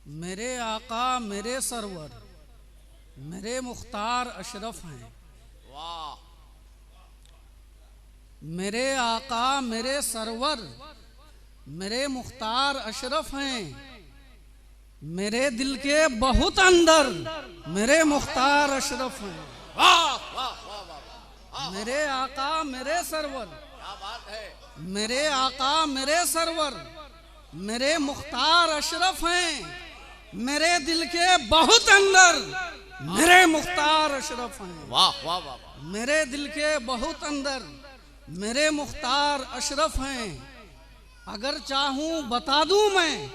मेरे आका मेरे सरवर मेरे मुख्तार अशरफ हैं। वाह। मेरे आका मेरे सरवर मेरे मुख्तार अशरफ हैं। मेरे दिल के बहुत अंदर मेरे मुख्तार अशरफ हैं। वाह वाह वाह वाह। मेरे आका मेरे सरवर क्या बात है। मेरे आका मेरे सरवर मेरे मुख्तार अशरफ हैं। मेरे दिल के बहुत अंदर मेरे मुख्तार अशरफ हैं। वाह वाह वाह वाह। मेरे दिल के बहुत अंदर मेरे मुख्तार अशरफ हैं। अगर चाहूं बता दूं मैं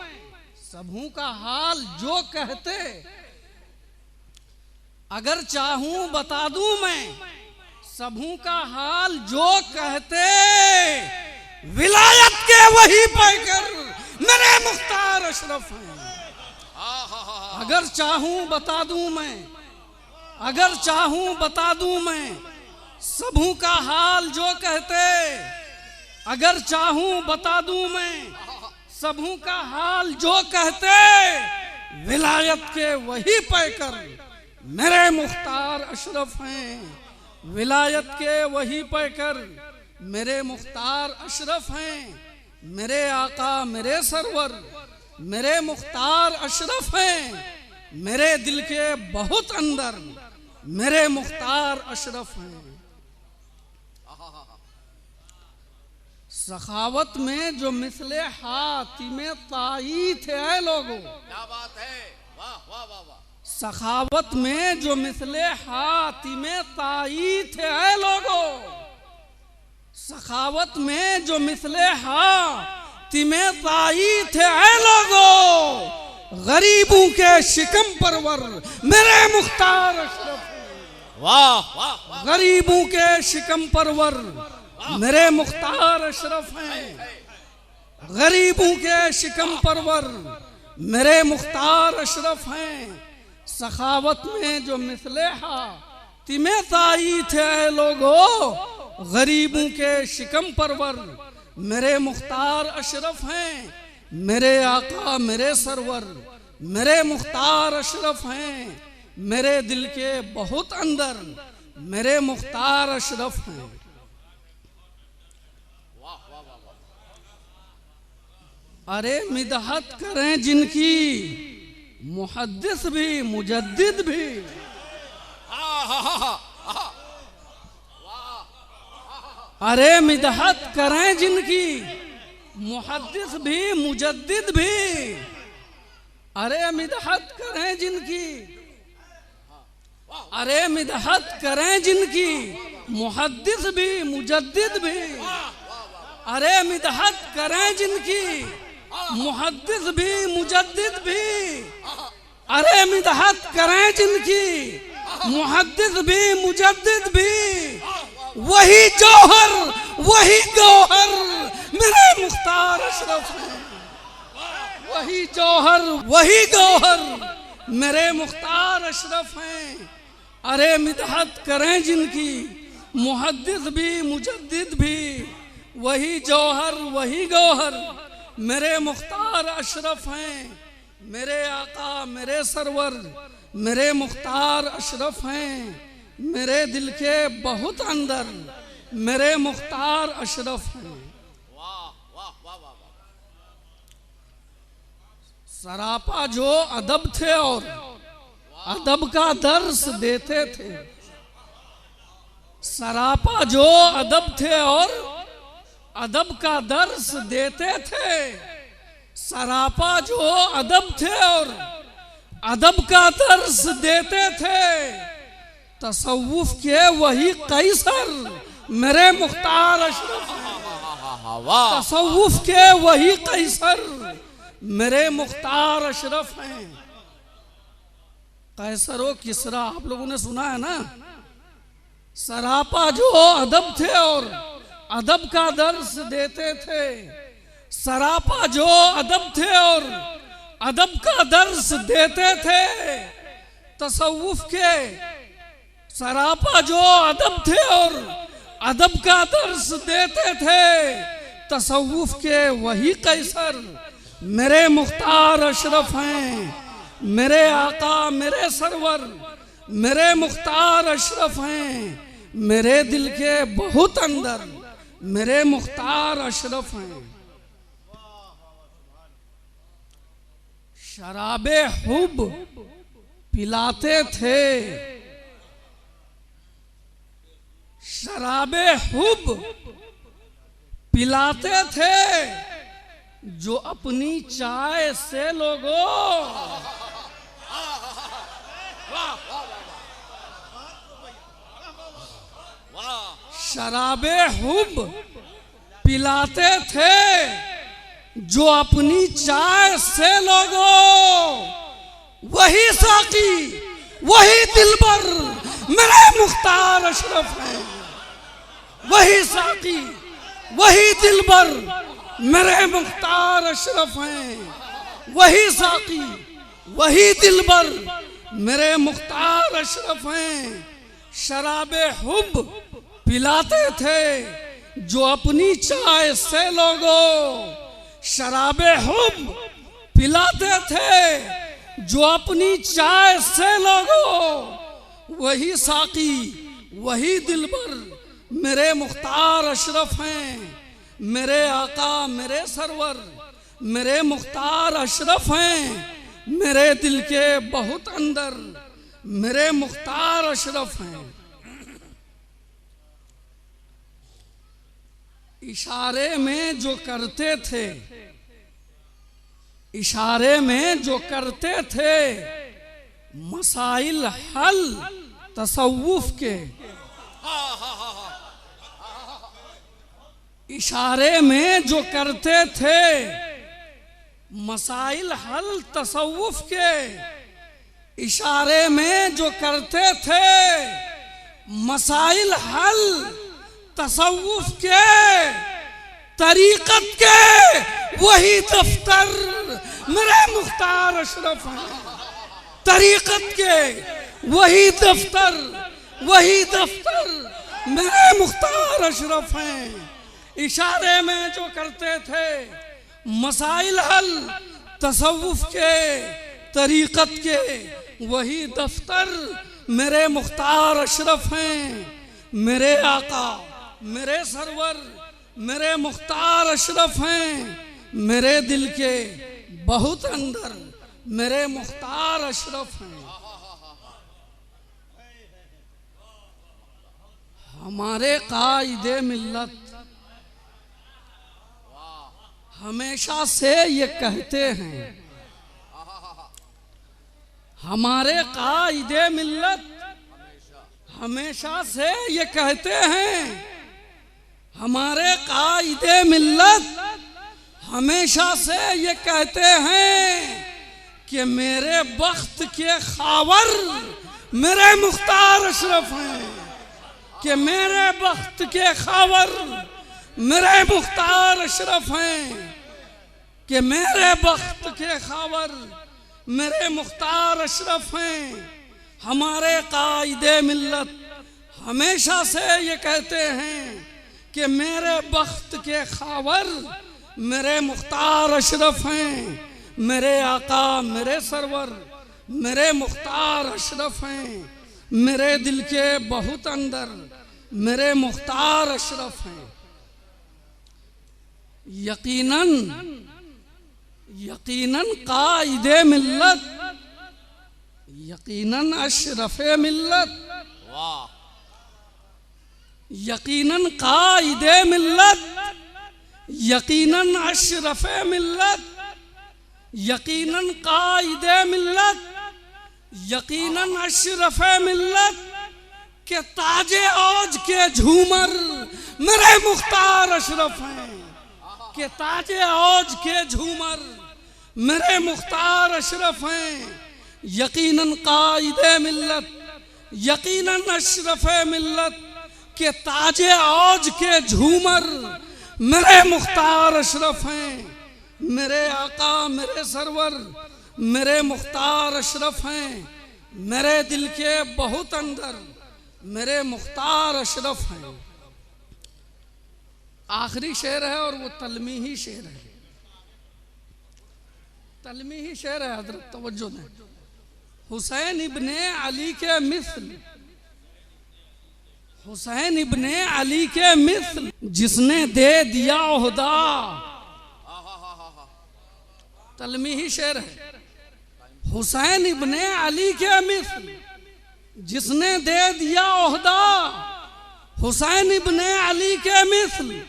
सबहू का हाल जो कहते। अगर चाहूं बता दूं मैं सबहू का हाल जो कहते। विलायत के वही पैकर मेरे मुख्तार अशरफ हैं। अगर चाहूं बता दूं मैं अगर चाहूं बता दूं मैं सबहू का हाल जो कहते। अगर चाहूं बता दूं मैं सबहू का हाल जो कहते। विलायत के वही पैकर मेरे मुख्तार अशरफ हैं। विलायत के वही पैकर मेरे मुख्तार अशरफ हैं। मेरे आका मेरे सरवर मेरे मुख्तार अशरफ हैं। मेरे दिल के बहुत अंदर मेरे मुख्तार अशरफ हैं। सखावत में जो मिसले हातिमे ताई थे लोगों। क्या बात है। वाह वाह वाह वाह। सखावत में जो मिसले हातिमे ताई थे लोगों। सखावत में जो मिसले हातिमे ताई थे लोगों। गरीबों के शिकम परवर मेरे मुख्तार अशरफ हैं। वाह वाह वाह। गरीबों के शिकम परवर मेरे मुख्तार अशरफ हैं। गरीबों के शिकम परवर मेरे मुख्तार अशरफ हैं। सखावत में जो मिसले हातिमे ताई थे लोगों। गरीबों के शिकम परवर मेरे मुख्तार अशरफ हैं। मेरे आका मेरे सरवर मेरे मुख्तार अशरफ हैं। मेरे दिल के बहुत अंदर मेरे मुख्तार अशरफ हैं। अरे मिदहत करें जिनकी मुहद्दिस भी मुजद्दिद भी। अरे मिदहत करें जिनकी मुहद्दिस भी मुजद्दिद भी। अरे मिदहत करें जिनकी अरे मिदहत करें जिनकी मुहद्दिस भी मुजद्दिद भी। अरे मिदहत करें जिनकी मुहद्दिस भी मुजद्दिद भी। अरे मिदहत करें जिनकी मुहद्दिस भी मुजद्दिद भी। वही जौहर वही गौहर मेरे मुख्तार अशरफ हैं। वही जौहर वही गौहर मेरे मुख्तार अशरफ हैं। अरे मिदहत करें जिनकी मुहद्दिस भी मुजद्दिद भी। वही जौहर वही गौहर मेरे मुख्तार अशरफ हैं। मेरे आका मेरे सरवर मेरे मुख्तार अशरफ हैं। मेरे दिल के बहुत अंदर मेरे मुख्तार अशरफ हैं। वाह वाह वाह वाह। सरापा जो अदब थे और अदब का दर्स देते थे। सरापा जो अदब थे और अदब का दर्स देते थे। सरापा जो अदब थे और अदब का दर्स देते थे। तसव्वुफ के वही कैसर मेरे मुख्तार अशरफ हैं। तसव्वुफ के वही कैसर मेरे मुख्तार अशरफ हैं। कैसर व किसरा आप लोगों ने सुना है ना। सरापा जो अदब थे और अदब का दर्स देते थे। सरापा जो अदब थे और अदब का दर्स देते थे। तसव्वुफ के सरापा जो अदब थे और अदब का दर्स देते थे। तसव्वुफ के वही कैसर मेरे मुख्तार अशरफ हैं, मेरे आका मेरे सरवर, मेरे मुख्तार अशरफ हैं, मेरे दिल के बहुत अंदर, मेरे मुख्तार अशरफ हैं। शराबे हुब पिलाते थे, शराबे हुब पिलाते थे, जो अपनी चाय से लोगों शराबे हुब पिलाते थे, जो अपनी चाय से लोगों, वही साकी वही दिलबर मेरे मुख्तार अशरफ हैं। वही साकी वही दिलबर मेरे मुख्तार अशरफ हैं। वही साकी वही दिलबर मेरे मुख्तार अशरफ हैं। शराबे हुब पिलाते थे, जो अपनी चाय से लोगों, शराबे हुब पिलाते थे, जो अपनी चाय से लोगों, वही साकी वही दिलबर मेरे मुख्तार अशरफ हैं। मेरे आका मेरे सरवर, मेरे मुख्तार अशरफ हैं, मेरे दिल के बहुत अंदर, मेरे मुख्तार अशरफ हैं। इशारे में जो करते थे, इशारे में जो करते थे, मसाइल हल तसव्वुफ के, इशारे में जो करते थे, मसाइल हल तसव्वुफ के, इशारे में जो करते थे, मसाइल हल तसव्वुफ के, तरीकत के वही दफ्तर मेरे मुख्तार अशरफ हैं। तरीकत के वही दफ्तर, वही दफ्तर मेरे मुख्तार अशरफ हैं। इशारे में जो करते थे, मसाइल हल तसव्वुफ के, तरीकत के वही दफ्तर मेरे मुख्तार अशरफ हैं। मेरे आका मेरे सरवर, मेरे मुख्तार अशरफ हैं, मेरे दिल के बहुत अंदर, मेरे मुख्तार अशरफ हैं। हमारे कायदे मिल्लत हमेशा से ये कहते हैं, हमारे कायदे मिल्लत हमेशा से ये कहते हैं, हमारे कायदे मिल्लत हमेशा से ये कहते हैं कि मेरे बख्त के खावर मेरे मुख्तार अशरफ हैं। कि मेरे बख्त के खावर मेरे मुख्तार अशरफ हैं। कि मेरे बख्त के खावर मेरे मुख्तार अशरफ हैं। हमारे कायदे मिल्लत हमेशा से ये कहते हैं कि मेरे बख्त के खावर मेरे मुख्तार अशरफ हैं। मेरे आका मेरे सरवर, मेरे मुख्तार अशरफ हैं। मेरे दिल के बहुत अंदर मेरे मुख्तार अशरफ हैं। यकीनन यकीनन कायदे मिल्लत, यकीनन अशरफे मिल्लत, वाह, यकीनन कायदे मिल्लत, यकीनन अशरफे मिल्लत, यकीनन कायदे मिल्लत, यकीनन अशरफे मिल्लत के ताजे औज के झूमर मेरे मुख्तार अशरफ हैं। के ताजे औज के झूमर मेरे मुख्तार अशरफ हैं। यकीनन कायदे मिल्लत, यकीनन अशरफे मिल्लत के ताजे औज के झूमर मेरे मुख्तार अशरफ हैं। मेरे आका मेरे सरवर, मेरे मुख्तार अशरफ हैं। मेरे दिल के बहुत अंदर मेरे मुख्तार अशरफ हैं। आखिरी शेर है और वो तलमीही शेर है। तलमी ही शेर है हजरत, तवज्जो दें। हुसैन इब्ने अली के मिस्ल, हुसैन इब्ने अली के मिस्ल जिसने दे दिया ओहदा। तलमी ही शेर है। हुसैन इब्ने अली के मिस्ल जिसने दे दिया ओहदा। हुसैन इब्ने अली के मिस्ल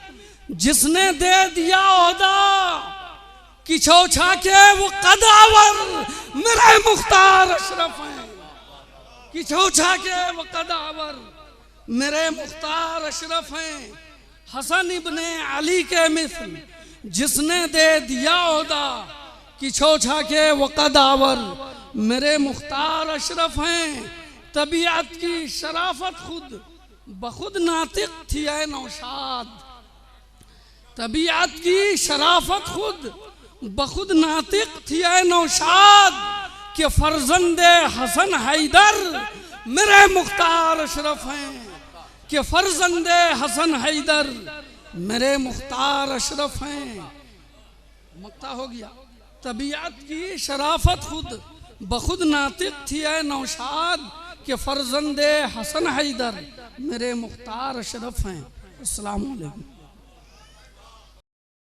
जिसने दे दिया ओहदा। कि छौछा के वो कदावर मेरे मुख्तार अशरफ हैं। कि छौछा के वो कदावर मेरे मुख्तार अशरफ हैं। हसन इब्ने अली के मिस्ल जिसने दे दिया ओहदा। कि छौछा के वो कदावर मेरे मुख्तार अशरफ हैं। तबीयत की शराफत खुद बखुद नातिक थी ऐ नौशाद। तबीयत की शराफत खुद बखुद नातिक थी ऐ नौशाद। के फर्जंदे हसन हैदर मेरे मुख्तार अशरफ हैं। के फर्जंदे हसन हैदर मेरे मुख्तार अशरफ हैं। मक्ता हो गया। तबीयत की शराफत खुद बखुद नातिक थी ऐ नौशाद। के फर्जंदे हसन हैदर मेरे मुख्तार अशरफ हैं। अस्सलाम वालेकुम।